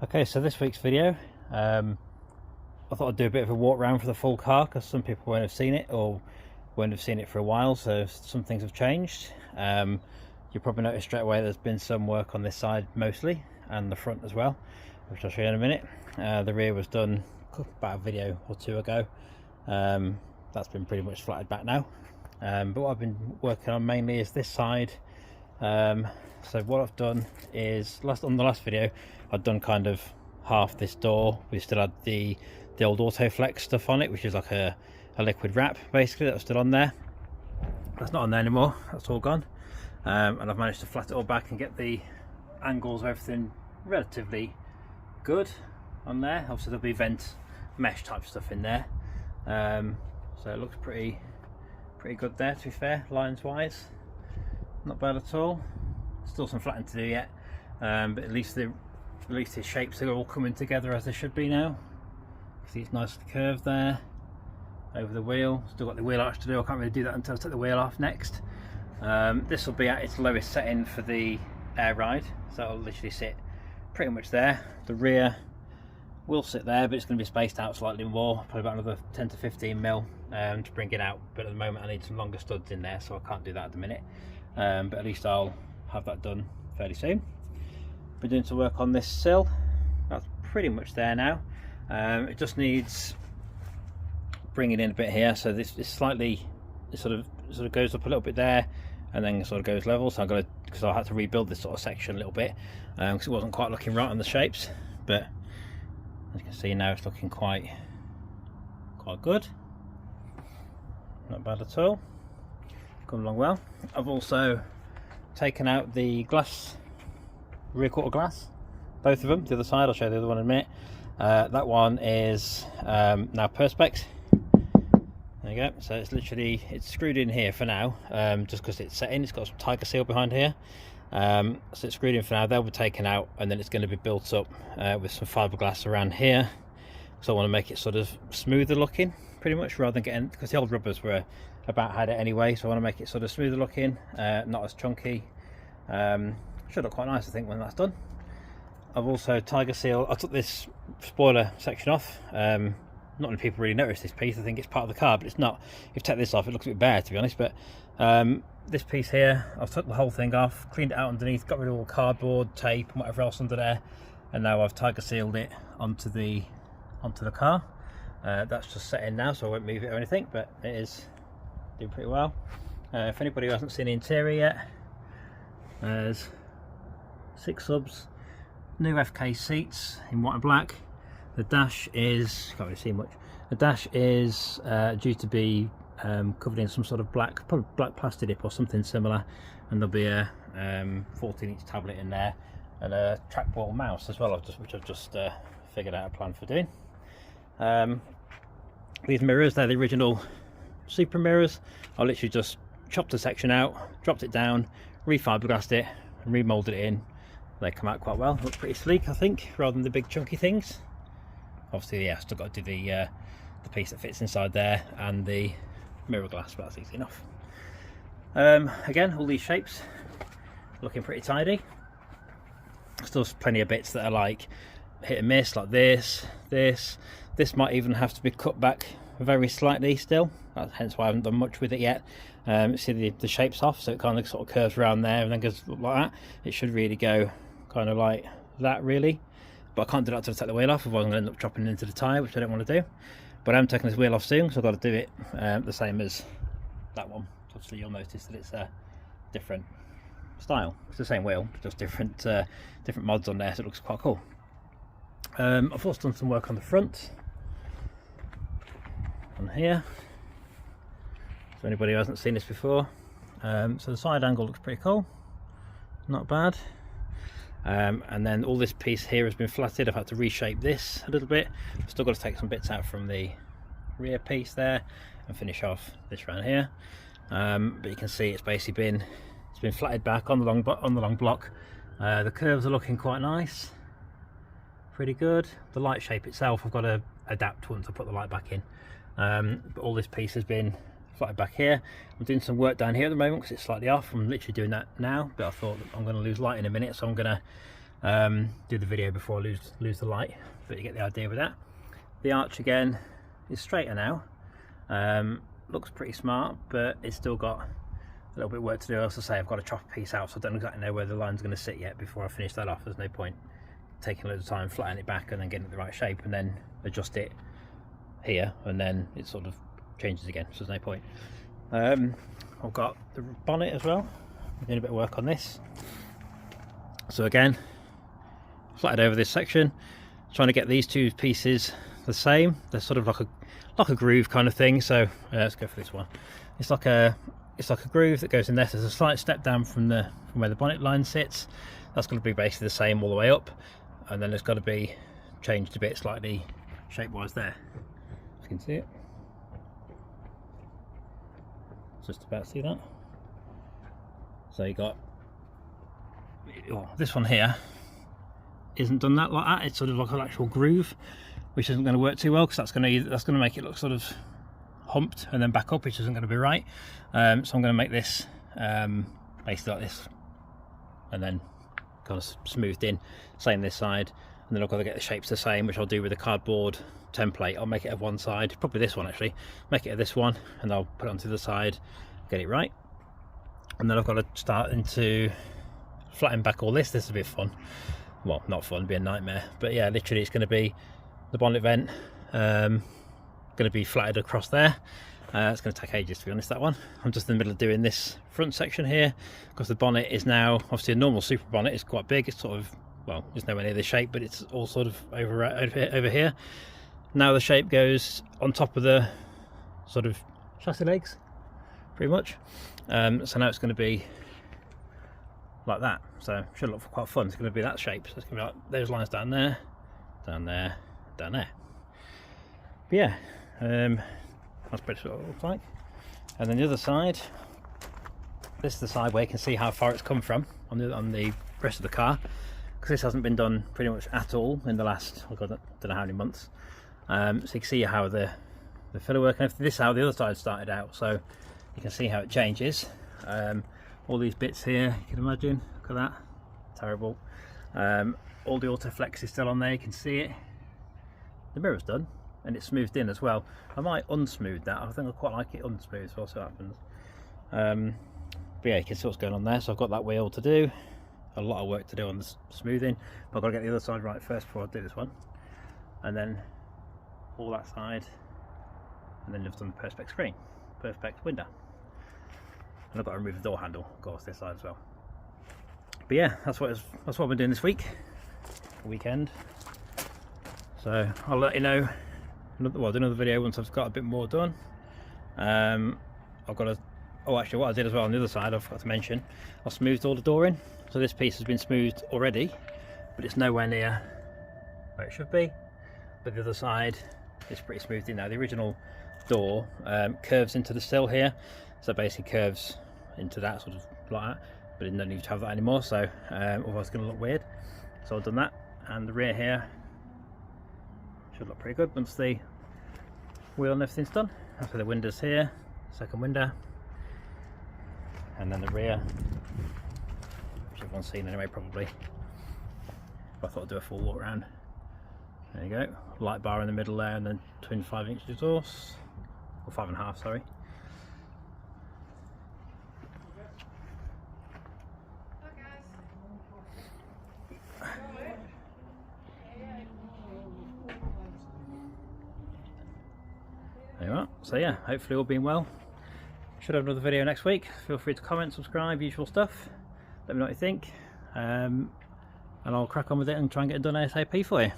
Okay, so this week's video, I thought I'd do a bit of a walk around for the full car because some people won't have seen it or won't have seen it for a while, so some things have changed. You'll probably notice straight away there's been some work on this side mostly, and the front as well, which I'll show you in a minute. The rear was done about a video or two ago. That's been pretty much flatted back now. But what I've been working on mainly is this side. So what I've done is, on the last video I'd done kind of half this door. We still had the old Autoflex stuff on it, which is like a liquid wrap basically that was still on there. That's not on there anymore, that's all gone. And I've managed to flat it all back and get the angles of everything relatively good on there. Obviously there'll be vent mesh type stuff in there, so it looks pretty good there, to be fair, lines wise. Not bad at all. Still some flattening to do yet, but at least his shapes are all coming together as they should be now. See, it's nicely curved there over the wheel. Still got the wheel arch to do. I can't really do that until I take the wheel off next. This will be at its lowest setting for the air ride, so it'll literally sit pretty much there. The rear will sit there, but it's going to be spaced out slightly more, probably about another 10 to 15 mil to bring it out. But at the moment I need some longer studs in there, so I can't do that at the minute. But at least I'll have that done fairly soon. Been doing some work on this sill. That's pretty much there now. It just needs bringing in a bit here, so this is slightly, it sort of goes up a little bit there and then sort of goes level. So because I had to rebuild this sort of section a little bit because it wasn't quite looking right on the shapes, but as you can see now it's looking quite good. Not bad at all. Come along well. I've also taken out the glass, rear quarter glass, both of them. The other side, I'll show you the other one in a minute. That one is now perspex. There you go. So it's screwed in here for now, just because it's set in. It's got some tiger seal behind here, so it's screwed in for now. They'll be taken out, and then it's going to be built up with some fiberglass around here. So I want to make it sort of smoother looking, pretty much, rather than getting, because the old rubbers were about had it anyway. So I want to make it sort of smoother looking, not as chunky. Should look quite nice, I think, when that's done. I've also tiger seal. I took this spoiler section off. Not many people really notice this piece. I think it's part of the car, but it's not. If you take this off, it looks a bit bare, to be honest. But this piece here, I've took the whole thing off, cleaned it out underneath, got rid of all the cardboard, tape, and whatever else under there, and now I've tiger sealed it onto the car. That's just set in now, so I won't move it or anything, but it is doing pretty well. If anybody who hasn't seen the interior yet, there's 6 subs, new FK seats in white and black. The dash is, can't really see much, the dash is due to be covered in some sort of black, probably black plastic dip or something similar, and there'll be a 14-inch tablet in there and a trackball mouse as well, which I've just figured out a plan for doing. These mirrors, they're the original Super mirrors. I literally just chopped a section out, dropped it down, refiberglassed it and remolded it in. They come out quite well, look pretty sleek, I think, rather than the big chunky things. Obviously, yeah, still got to do the piece that fits inside there and the mirror glass, but that's easy enough. Again, all these shapes looking pretty tidy. Still plenty of bits that are like hit and miss, like this might even have to be cut back very slightly still, hence why I haven't done much with it yet. See the shape's off, so it kind of sort of curves around there and then goes like that. It should really go kind of like that really, but I can't do that until I take the wheel off, otherwise I'm going to end up dropping into the tyre, which I don't want to do. But I'm taking this wheel off soon, so I've got to do it the same as that one. Obviously you'll notice that it's a different style. It's the same wheel, just different mods on there, so it looks quite cool. I've also done some work on the front, on here, so anybody who hasn't seen this before. So the side angle looks pretty cool, not bad. And then all this piece here has been flatted. I've had to reshape this a little bit. I've still got to take some bits out from the rear piece there and finish off this round here. But you can see it's basically been flatted back on the long block. The curves are looking quite nice, pretty good. The light shape itself I've got to adapt once I put the light back in. But all this piece has been flatted back here. I'm doing some work down here at the moment because it's slightly off. I'm literally doing that now, but I thought that I'm going to lose light in a minute, so I'm going to do the video before I lose the light, but you get the idea with that. The arch again is straighter now. Looks pretty smart, but it's still got a little bit of work to do. As I say, I've got to chop a piece out, so I don't exactly know where the line's going to sit yet before I finish that off. There's no point taking loads of time, flatten it back and then getting it the right shape and then adjust it here, and then it sort of changes again, so there's no point. I've got the bonnet as well. I'm doing a bit of work on this. So again, flatted over this section, trying to get these two pieces the same. They're sort of like a groove kind of thing. So let's go for this one. It's like a groove that goes in there. There's a slight step down from where the bonnet line sits. That's going to be basically the same all the way up, and then it's got to be changed a bit slightly shape-wise there. You can see it. Just about to see that. So you got this one here isn't done that like that. It's sort of like an actual groove, which isn't going to work too well, because that's going to make it look sort of humped and then back up, which isn't going to be right. So I'm going to make this basically like this, and then kind of smoothed in, same this side, and then I've got to get the shapes the same, which I'll do with the cardboard template. I'll make it of one side, probably this one actually, make it of this one, and I'll put it onto the side, get it right, and then I've got to start into flatten back all this. This is a bit fun, well, not fun, it'd be a nightmare, but yeah, literally it's going to be the bonnet vent going to be flatted across there. It's going to take ages, to be honest, that one. I'm just in the middle of doing this front section here, because the bonnet is now, obviously a normal super bonnet is quite big, it's sort of, well, it's nowhere near the shape, but it's all sort of over here. Now the shape goes on top of the sort of chassis legs, pretty much. So now it's going to be like that, so it should look quite fun. It's going to be that shape, so it's going to be like those lines down there, down there, down there. But yeah, that's pretty much what it looks like. And then the other side, this is the side where you can see how far it's come from on the rest of the car, because this hasn't been done pretty much at all in the last, oh God, I don't know how many months. So you can see how the filler work, and this is how the other side started out, so you can see how it changes. All these bits here, you can imagine, look at that, terrible. All the autoflex is still on there, you can see it. The mirror's done, and it's smoothed in as well. I might unsmooth that, I think I quite like it unsmooth, so we'll see what happens. But yeah, you can see what's going on there. So I've got that wheel to do, a lot of work to do on the smoothing, but I've got to get the other side right first before I do this one, and then all that side, and then just on the perspex screen, perspex window, and I've got to remove the door handle, of course, this side as well. But yeah, that's what I've been doing this week, weekend. So I'll let you know. Well, I'll do another video once I've got a bit more done. I've got to. Oh, actually, what I did as well on the other side, I forgot to mention, I smoothed all the door in. So this piece has been smoothed already, but it's nowhere near where it should be. But the other side is pretty smoothed in now. The original door curves into the sill here, so basically curves into that sort of like that. But it doesn't need to have that anymore, so otherwise it's going to look weird. So I've done that, and the rear here should look pretty good once the wheel and everything's done. After the windows here, second window, and then the rear, which everyone's seen anyway probably, but I thought I'd do a full walk around. There you go, light bar in the middle there, and then twin 5-inch exhaust, or 5.5, sorry. There you are. So yeah, hopefully all being well. Should have another video next week. Feel free to comment, subscribe, usual stuff. Let me know what you think, and I'll crack on with it and try and get it done ASAP for you.